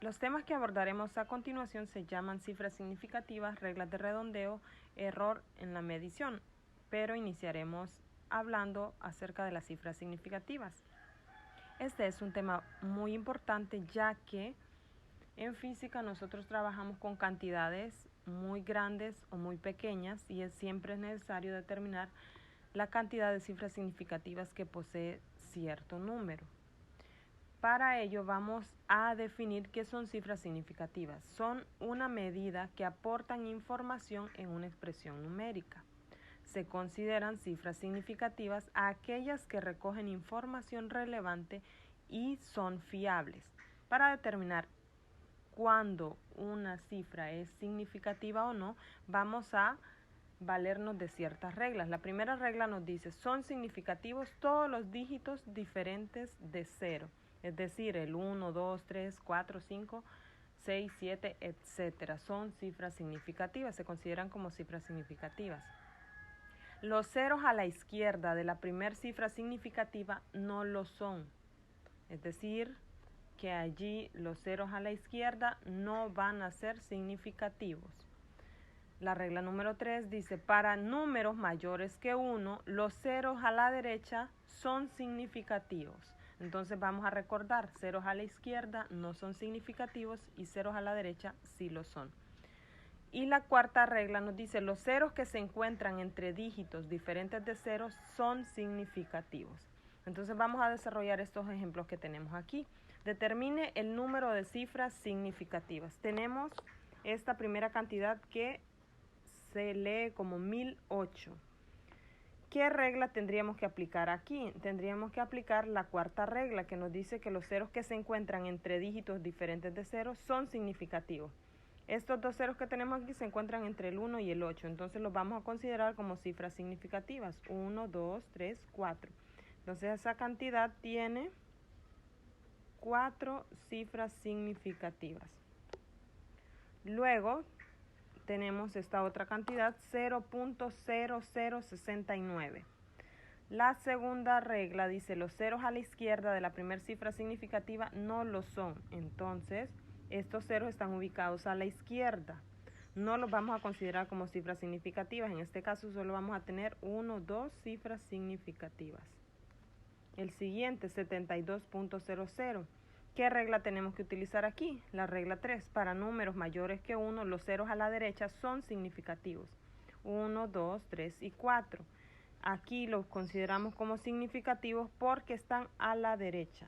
Los temas que abordaremos a continuación se llaman cifras significativas, reglas de redondeo, error en la medición, pero iniciaremos hablando acerca de las cifras significativas. Este es un tema muy importante ya que en física nosotros trabajamos con cantidades muy grandes o muy pequeñas y siempre es necesario determinar la cantidad de cifras significativas que posee cierto número. Para ello vamos a definir qué son cifras significativas. Son una medida que aportan información en una expresión numérica. Se consideran cifras significativas a aquellas que recogen información relevante y son fiables. Para determinar cuándo una cifra es significativa o no, vamos a valernos de ciertas reglas. La primera regla nos dice, son significativos todos los dígitos diferentes de 0. Es decir, el 1, 2, 3, 4, 5, 6, 7, etc. Son cifras significativas, se consideran como cifras significativas. Los ceros a la izquierda de la primera cifra significativa no lo son. Es decir, que allí los ceros a la izquierda no van a ser significativos. La regla número 3 dice, para números mayores que 1, los ceros a la derecha son significativos. Entonces vamos a recordar, ceros a la izquierda no son significativos y ceros a la derecha sí lo son. Y la cuarta regla nos dice, los ceros que se encuentran entre dígitos diferentes de ceros son significativos. Entonces vamos a desarrollar estos ejemplos que tenemos aquí. Determine el número de cifras significativas. Tenemos esta primera cantidad que se lee como 1008. ¿Qué regla tendríamos que aplicar aquí? Tendríamos que aplicar la cuarta regla que nos dice que los ceros que se encuentran entre dígitos diferentes de cero son significativos. Estos dos ceros que tenemos aquí se encuentran entre el 1 y el 8, entonces los vamos a considerar como cifras significativas. 1, 2, 3, 4. Entonces esa cantidad tiene 4 cifras significativas. Luego tenemos esta otra cantidad, 0.0069. La segunda regla dice, los ceros a la izquierda de la primera cifra significativa no lo son. Entonces, estos ceros están ubicados a la izquierda. No los vamos a considerar como cifras significativas. En este caso solo vamos a tener 1, 2 cifras significativas. El siguiente, 72.00. ¿Qué regla tenemos que utilizar aquí? La regla 3. Para números mayores que 1, los ceros a la derecha son significativos. 1, 2, 3 y 4. Aquí los consideramos como significativos porque están a la derecha.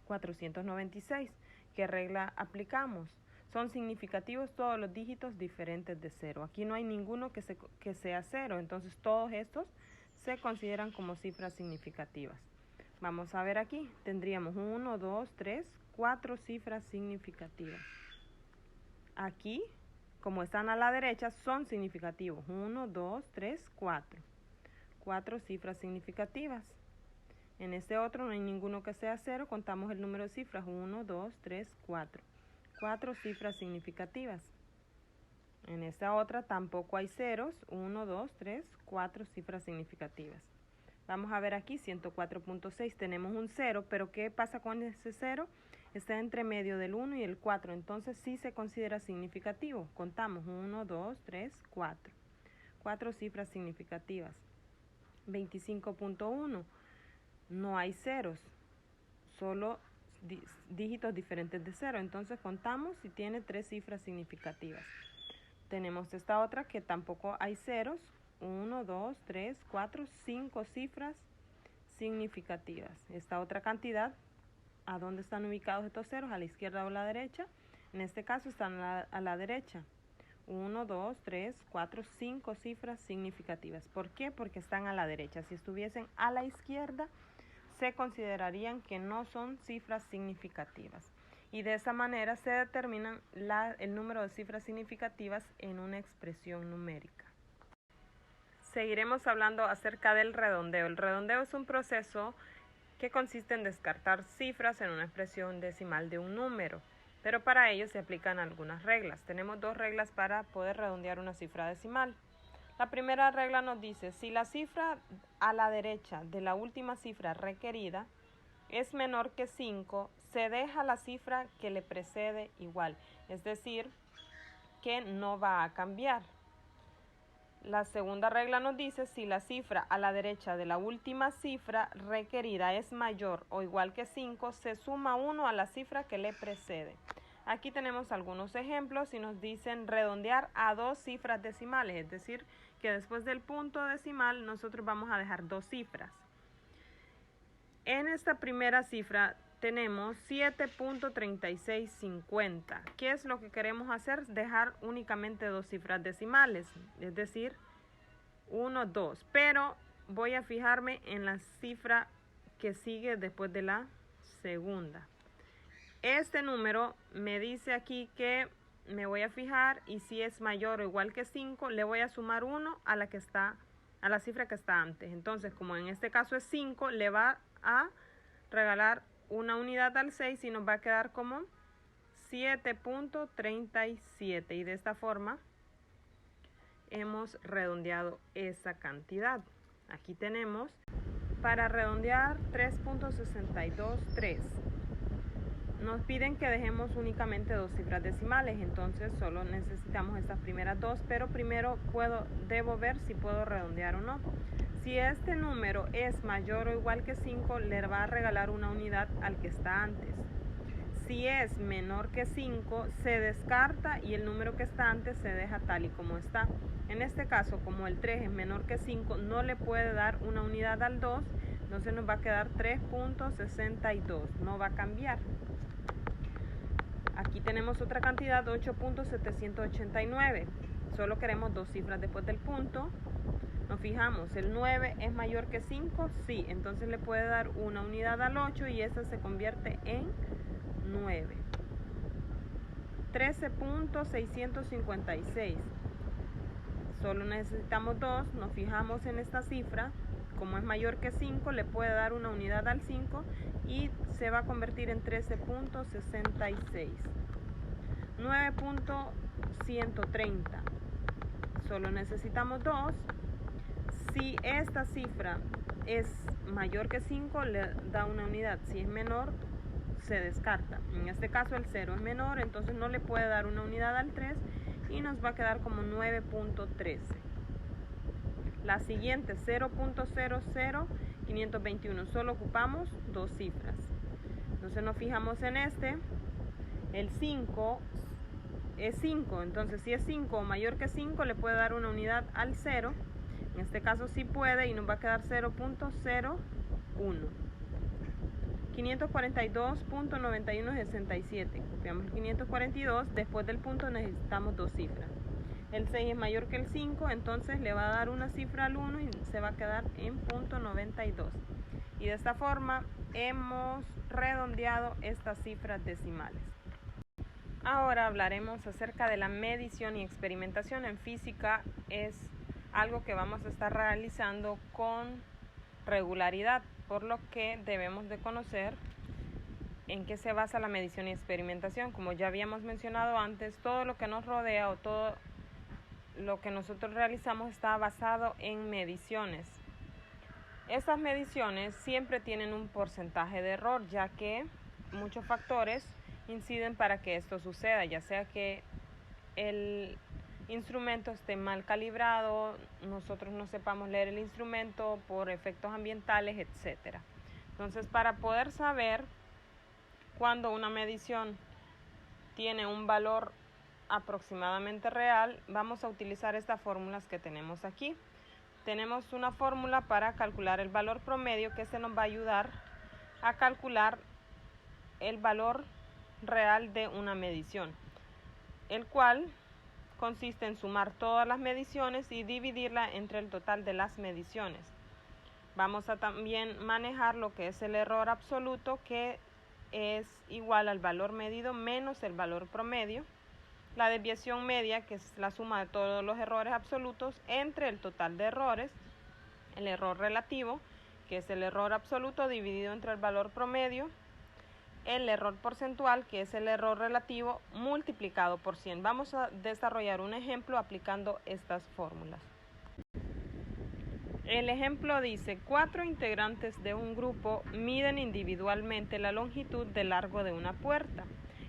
496. ¿Qué regla aplicamos? Son significativos todos los dígitos diferentes de 0. Aquí no hay ninguno que sea 0, entonces todos estos se consideran como cifras significativas. Vamos a ver aquí, tendríamos 1, 2, 3, 4 cifras significativas. Aquí, como están a la derecha, son significativos. 1, 2, 3, 4. 4 cifras significativas. En este otro no hay ninguno que sea 0, contamos el número de cifras. 1, 2, 3, 4. 4 cifras significativas. En esta otra tampoco hay ceros. 1, 2, 3, 4 cifras significativas. Vamos a ver aquí, 104.6, tenemos un 0, pero ¿qué pasa con ese 0? Está entre medio del 1 y el 4, entonces sí se considera significativo. Contamos 1, 2, 3, 4. 4 cifras significativas. 25.1, no hay ceros, solo dígitos diferentes de 0, entonces contamos y tiene 3 cifras significativas. Tenemos esta otra que tampoco hay ceros. 1, 2, 3, 4, 5 cifras significativas. Esta otra cantidad, ¿a dónde están ubicados estos ceros? ¿A la izquierda o a la derecha? En este caso están a la derecha. 1, 2, 3, 4, 5 cifras significativas. ¿Por qué? Porque están a la derecha. Si estuviesen a la izquierda, se considerarían que no son cifras significativas. Y de esa manera se determinan el número de cifras significativas en una expresión numérica. Seguiremos hablando acerca del redondeo. El redondeo es un proceso que consiste en descartar cifras en una expresión decimal de un número, pero para ello se aplican algunas reglas. Tenemos dos reglas para poder redondear una cifra decimal. La primera regla nos dice, si la cifra a la derecha de la última cifra requerida es menor que 5, se deja la cifra que le precede igual, es decir, que no va a cambiar. La segunda regla nos dice si la cifra a la derecha de la última cifra requerida es mayor o igual que 5, se suma 1 a la cifra que le precede. Aquí tenemos algunos ejemplos y nos dicen redondear a 2 cifras decimales, es decir, que después del punto decimal nosotros vamos a dejar 2 cifras. En esta primera cifra tenemos 7.3650. ¿Qué es lo que queremos hacer? Dejar únicamente 2 cifras decimales, es decir, 1, 2. Pero voy a fijarme en la cifra que sigue después de la segunda. Este número me dice aquí que me voy a fijar y si es mayor o igual que 5, le voy a sumar 1 a la cifra que está antes. Entonces, como en este caso es 5, le va a regalar una unidad al 6 y nos va a quedar como 7.37 y de esta forma hemos redondeado esa cantidad. Aquí tenemos para redondear 3.623. Nos piden que dejemos únicamente 2 cifras decimales, entonces solo necesitamos estas primeras 2, pero primero debo ver si puedo redondear o no. Si este número es mayor o igual que 5, le va a regalar una unidad al que está antes. Si es menor que 5, se descarta y el número que está antes se deja tal y como está. En este caso, como el 3 es menor que 5, no le puede dar una unidad al 2, entonces nos va a quedar 3.62, no va a cambiar. Aquí tenemos otra cantidad, 8.789. Solo queremos 2 cifras después del punto. Nos fijamos, ¿el 9 es mayor que 5? Sí, entonces le puede dar una unidad al 8 y esa se convierte en 9. 13.656. Solo necesitamos 2, nos fijamos en esta cifra. Como es mayor que 5, le puede dar una unidad al 5 y se va a convertir en 13.66. 9.130. Solo necesitamos 2. Si esta cifra es mayor que 5, le da una unidad. Si es menor, se descarta. En este caso el 0 es menor, entonces no le puede dar una unidad al 3 y nos va a quedar como 9.13. La siguiente, 0.00521. Solo ocupamos 2 cifras. Entonces nos fijamos en este. El 5 es 5, entonces si es 5 o mayor que 5 le puede dar una unidad al 0, en este caso sí puede y nos va a quedar 0.01. 542.9167, copiamos el 542, después del punto necesitamos 2 cifras. El 6 es mayor que el 5, entonces le va a dar una cifra al 1 y se va a quedar en .92. Y de esta forma hemos redondeado estas cifras decimales. Ahora hablaremos acerca de la medición y experimentación. En física es algo que vamos a estar realizando con regularidad, por lo que debemos de conocer en qué se basa la medición y experimentación. Como ya habíamos mencionado antes, todo lo que nos rodea o todo lo que nosotros realizamos está basado en mediciones. Estas mediciones siempre tienen un porcentaje de error, ya que muchos factores inciden para que esto suceda, ya sea que el instrumento esté mal calibrado, nosotros no sepamos leer el instrumento por efectos ambientales, etc. Entonces, para poder saber cuando una medición tiene un valor aproximadamente real, vamos a utilizar estas fórmulas que tenemos aquí. Tenemos una fórmula para calcular el valor promedio que se nos va a ayudar a calcular el valor real de una medición, el cual consiste en sumar todas las mediciones y dividirla entre el total de las mediciones. Vamos a también manejar lo que es el error absoluto, que es igual al valor medido menos el valor promedio, la desviación media, que es la suma de todos los errores absolutos entre el total de errores, el error relativo, que es el error absoluto dividido entre el valor promedio, el error porcentual, que es el error relativo multiplicado por 100. Vamos a desarrollar un ejemplo aplicando estas fórmulas. El ejemplo dice, 4 integrantes de un grupo miden individualmente la longitud de largo de una puerta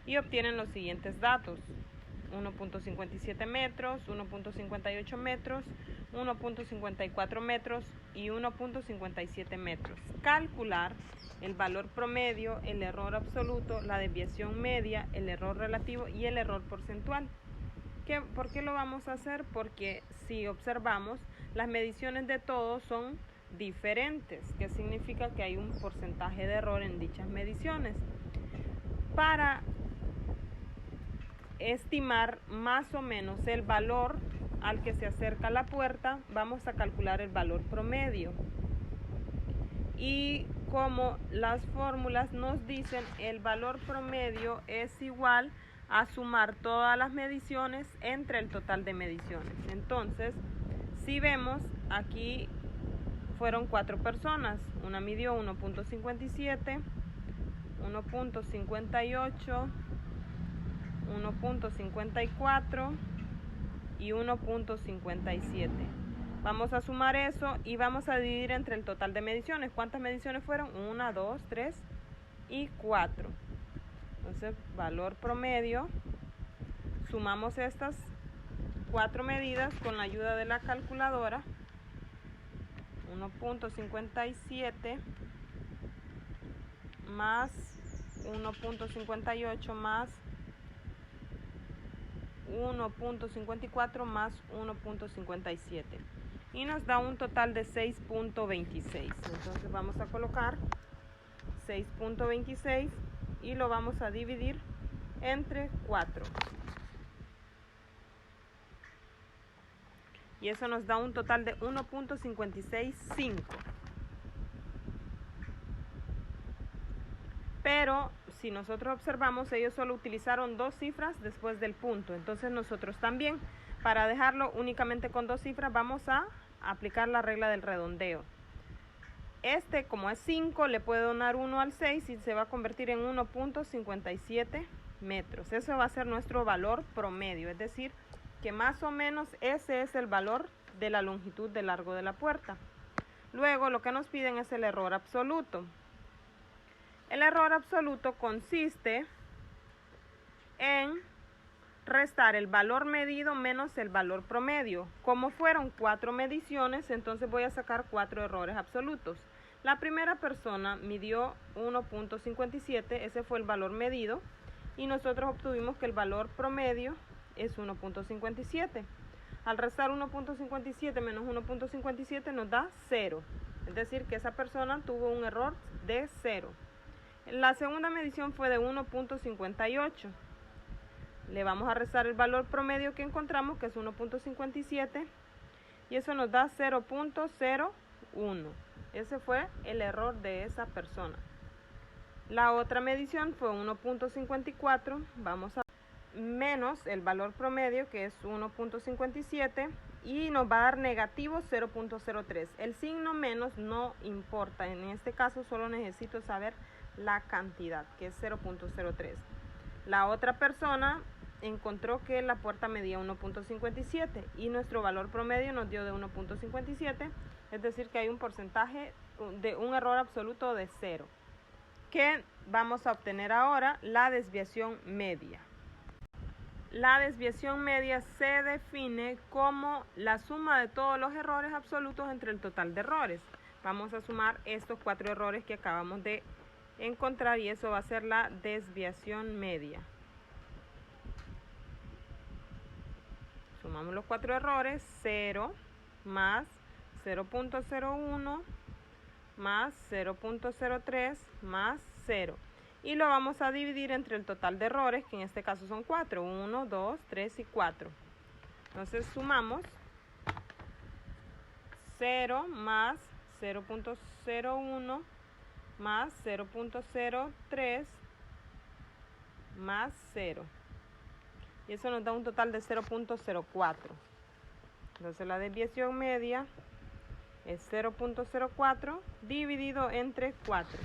y obtienen los siguientes datos: 1.57 metros, 1.58 metros, 1.54 metros y 1.57 metros. Calcular el valor promedio, el error absoluto, la desviación media, el error relativo y el error porcentual. ¿Por qué lo vamos a hacer? Porque si observamos, las mediciones de todos son diferentes, que significa que hay un porcentaje de error en dichas mediciones. Para estimar más o menos el valor al que se acerca la puerta, vamos a calcular el valor promedio. Y como las fórmulas nos dicen, el valor promedio es igual a sumar todas las mediciones entre el total de mediciones. Entonces, si vemos, aquí fueron 4 personas. Una midió 1.57, 1.58, 1.54 y 1.57. Vamos a sumar eso y vamos a dividir entre el total de mediciones. ¿Cuántas mediciones fueron? 1, 2, 3 y 4. Entonces, valor promedio, sumamos estas 4 medidas con la ayuda de la calculadora. 1.57 más 1.58 más 1.54 más 1.57 y nos da un total de 6.26. Entonces vamos a colocar 6.26 y lo vamos a dividir entre 4. Y eso nos da un total de 1.565. Pero si nosotros observamos, ellos solo utilizaron 2 cifras después del punto. Entonces nosotros también, para dejarlo únicamente con 2 cifras, vamos a aplicar la regla del redondeo. Como es 5, le puede donar 1 al 6 y se va a convertir en 1.57 metros. Eso va a ser nuestro valor promedio, es decir, que más o menos ese es el valor de la longitud de largo de la puerta. Luego lo que nos piden es el error absoluto. El error absoluto consiste en restar el valor medido menos el valor promedio. Como fueron 4 mediciones, entonces voy a sacar 4 errores absolutos. La primera persona midió 1.57, ese fue el valor medido, y nosotros obtuvimos que el valor promedio es 1.57. Al restar 1.57 menos 1.57 nos da 0. Es decir, que esa persona tuvo un error de 0. La segunda medición fue de 1.58. Le vamos a restar el valor promedio que encontramos, que es 1.57, y eso nos da 0.01. Ese fue el error de esa persona. La otra medición fue 1.54. Vamos a menos el valor promedio, que es 1.57, y nos va a dar negativo 0.03. El signo menos no importa, en este caso solo necesito saber la cantidad, que es 0.03. La otra persona encontró que la puerta medía 1.57 y nuestro valor promedio nos dio de 1.57, es decir que hay un porcentaje de un error absoluto de 0. ¿Qué vamos a obtener ahora? La desviación media. La desviación media se define como la suma de todos los errores absolutos entre el total de errores. Vamos a sumar estos 4 errores que acabamos de encontrar y eso va a ser la desviación media. Sumamos los 4 errores: 0 más 0.01 más 0.03 más 0. Y lo vamos a dividir entre el total de errores, que en este caso son 4. 1, 2, 3 y 4. Entonces sumamos 0 más 0.01 más 0.03 más 0. Y eso nos da un total de 0.04. Entonces la desviación media es 0.04 dividido entre 4.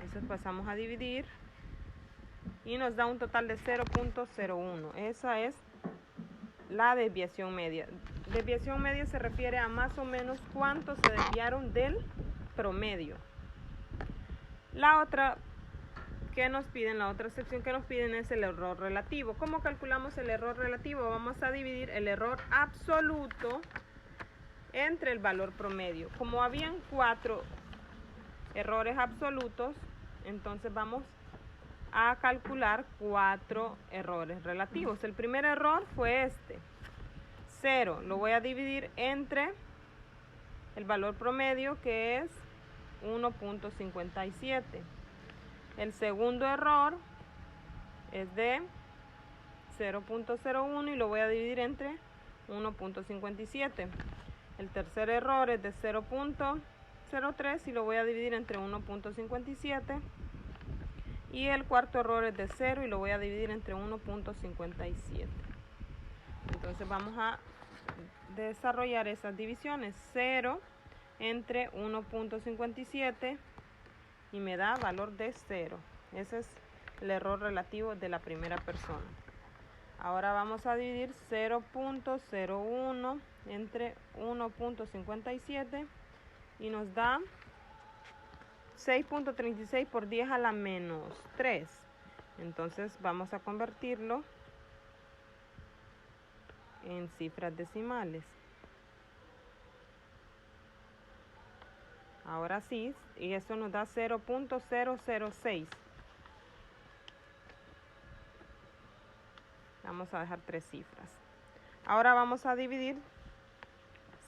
Entonces pasamos a dividir y nos da un total de 0.01. Esa es la desviación media. Desviación media se refiere a más o menos cuánto se desviaron del promedio. La otra que nos piden, la otra sección que nos piden es el error relativo. ¿Cómo calculamos el error relativo? Vamos a dividir el error absoluto entre el valor promedio. Como habían 4 errores absolutos, entonces vamos a calcular 4 errores relativos. El primer error fue este, 0. Lo voy a dividir entre el valor promedio, que es 1.57. El segundo error es de 0.01 y lo voy a dividir entre 1.57. El tercer error es de 0.03 y lo voy a dividir entre 1.57. Y el cuarto error es de 0 y lo voy a dividir entre 1.57. Entonces vamos a desarrollar esas divisiones. 0 entre 1.57 y me da valor de 0. Ese es el error relativo de la primera persona. Ahora vamos a dividir 0.01 entre 1.57 y nos da 6.36 por 10 a la menos 3. Entonces vamos a convertirlo en cifras decimales. Ahora sí, y eso nos da 0.006. Vamos a dejar 3 cifras. Ahora vamos a dividir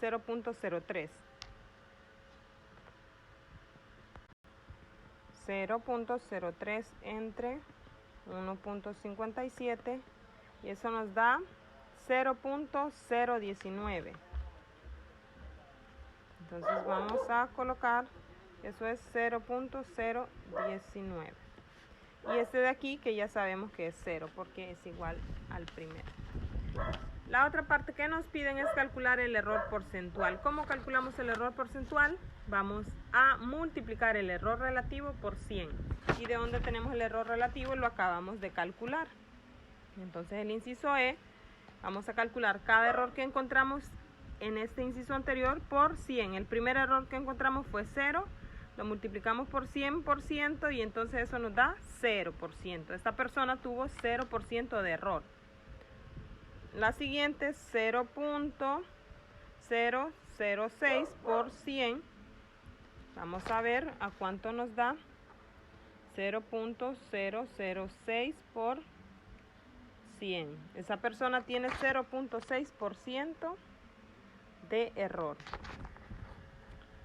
0.03. 0.03 entre 1.57 y eso nos da 0.019. Entonces vamos a colocar, eso es 0.019. Y este de aquí, que ya sabemos que es 0 porque es igual al primero. La otra parte que nos piden es calcular el error porcentual. ¿Cómo calculamos el error porcentual? Vamos a multiplicar el error relativo por 100. ¿Y de dónde tenemos el error relativo? Lo acabamos de calcular. Entonces el inciso E, vamos a calcular cada error que encontramos en este inciso anterior por 100. El primer error que encontramos fue 0. Lo multiplicamos por 100% y entonces eso nos da 0%. Esta persona tuvo 0% de error. La siguiente es 0.006 por 100. Vamos a ver a cuánto nos da. 0.006 por 100. Esa persona tiene 0.6% de error.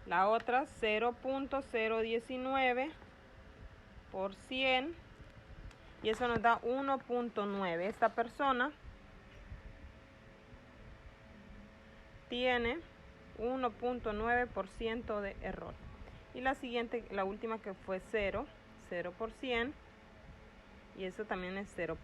La otra 0.019 por 100 y eso nos da 1.9. Esta persona tiene 1.9% de error. Y la siguiente, la última, que fue 0 por 100 y eso también es 0%.